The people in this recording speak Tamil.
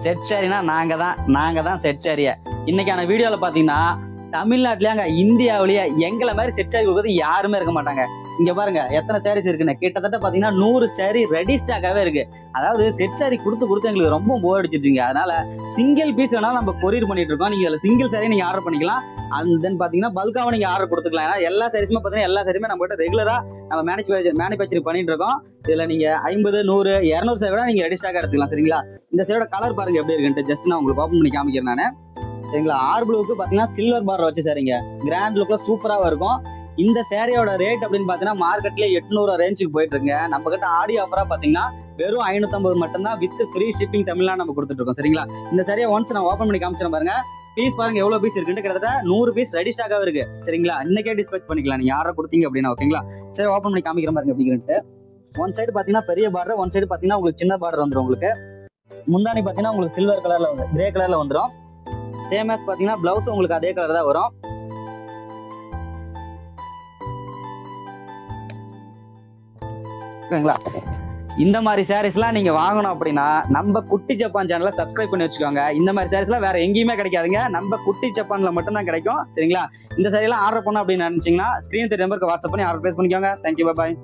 செட் சாரினா நாங்க தான் செட் சாரிய. இன்னைக்கான வீடியோல பாத்தீங்கன்னா தமிழ்நாட்டிலேங்க இந்தியாவிலேயே எங்களை மாதிரி செட் சாரி கொடுக்குறது யாருமே இருக்க மாட்டாங்க. இங்க பாருங்க எத்தனை சாரீஸ் இருக்குன்னு. கிட்டத்தட்ட பாத்தீங்கன்னா 100 சாரி ரெடி ஸ்டாக்காவே இருக்கு. அதாவது செட் சாரி கொடுத்து எங்களுக்கு ரொம்ப போர் அடிச்சிருச்சுங்க. அதனால சிங்கிள் பீஸ் வேணாலும் நம்ம கொரியர் பண்ணிட்டு இருக்கோம். நீங்க சிங்கிள் சாரி நீங்க ஆர்டர் பண்ணிக்கலாம். அண்ட் தென் பாத்தீங்கன்னா பல்காவும் நீங்க ஆர்டர் கொடுத்துக்கலாம். ஏன்னா எல்லா சாரீஸுமே பாத்தீங்கன்னா எல்லா சாரியுமே நம்ம கிட்ட ரெகுலரா நம்ம மேனுஃபேக்சர் பண்ணிட்டு இருக்கோம். இதுல நீங்க 50, 100, 200 சாரி கூட நீங்க ரெடி ஸ்டாக்கா எடுத்துக்கலாம். சரிங்களா? இந்த சாரியோட கலர் பாருங்க எப்படி இருக்குன்ட்டு ஜஸ்ட் நான் உங்களுக்கு ஓப்பன் பண்ணி காமிக்கிறேன் நானு. சரிங்களா? ஆர்ப்ளூக்கு பாத்தீங்கன்னா சில்வர் பார்டர் வச்சு சாரிங்க. கிராண்ட் லுக்ல சூப்பராக இருக்கும். இந்த சேரையோட ரேட் அப்படின்னு பாத்தீங்கன்னா மார்க்கெட்ல 800 ரேஞ்சுக்கு போயிட்டு இருக்குங்க. நம்ம கிட்ட ஆடி ஆஃபரா பாத்தீங்கன்னா வெறும் 550 மட்டும்தான் வித் ஃப்ரீ ஷிப்பிங் தமிழ்நாடு நம்ம கொடுத்துட்டு இருக்கோம். சரிங்களா? இந்த சேரியை ஒன்ஸ் நான் ஓப்பன் பண்ணி காமிச்சிடறேன் பாருங்க. பீஸ் பாருங்க எவ்வளவு பீஸ் இருக்குன்னு. கிட்டத்தட்ட 100 பீஸ் ரெடி ஸ்டாக்காவே இருக்கு. சரிங்களா? இன்னைக்கே டிஸ்பேச் பண்ணிக்கலாம் நீங்க ஆர்டர் கொடுத்தீங்க அப்படின்னா. ஓகேங்களா? சரி ஓப்பன் பண்ணி காமிக்கிறேன் பாருங்க எப்படின்ட்டு. ஒன் சைடு பாத்தீங்கன்னா பெரிய பார்டர், ஒன் சைடு பாத்தீங்கன்னா உங்களுக்கு சின்ன பார்டர் வந்துடும். உங்களுக்கு முந்தானி பாத்தீங்கன்னா உங்களுக்கு சில்வர் கலர்ல வந்து கிரே கலர்ல வந்துடும். சேம் ஆஸ் பாத்தீங்கன்னா பிளவுஸ் உங்களுக்கு அதே கலர் தான் வரும். ஓகேங்களா? இந்த மாதிரி சாரீஸ்லாம் நீங்க வாங்கணும் அப்படின்னா நம்ம குட்டி ஜப்பான் சேனலை சப்ஸ்கிரைப் பண்ணி வச்சுக்கோங்க. இந்த மாதிரி சாரீஸ்லாம் வேற எங்கேயுமே கிடைக்காதுங்க. நம்ம குட்டி ஜப்பான்ல மட்டும் தான் கிடைக்கும். சரிங்களா? இந்த சாரீலாம் ஆர்டர் பண்ணணும் அப்படின்னு நினைச்சீங்கன்னா ஸ்கிரீன் தெரிய நம்பருக்கு வாட்ஸ்அப் பண்ணி ஆர்டர் பிளேஸ் பண்ணிக்கோங்க. தேங்க்யூ, பாய்.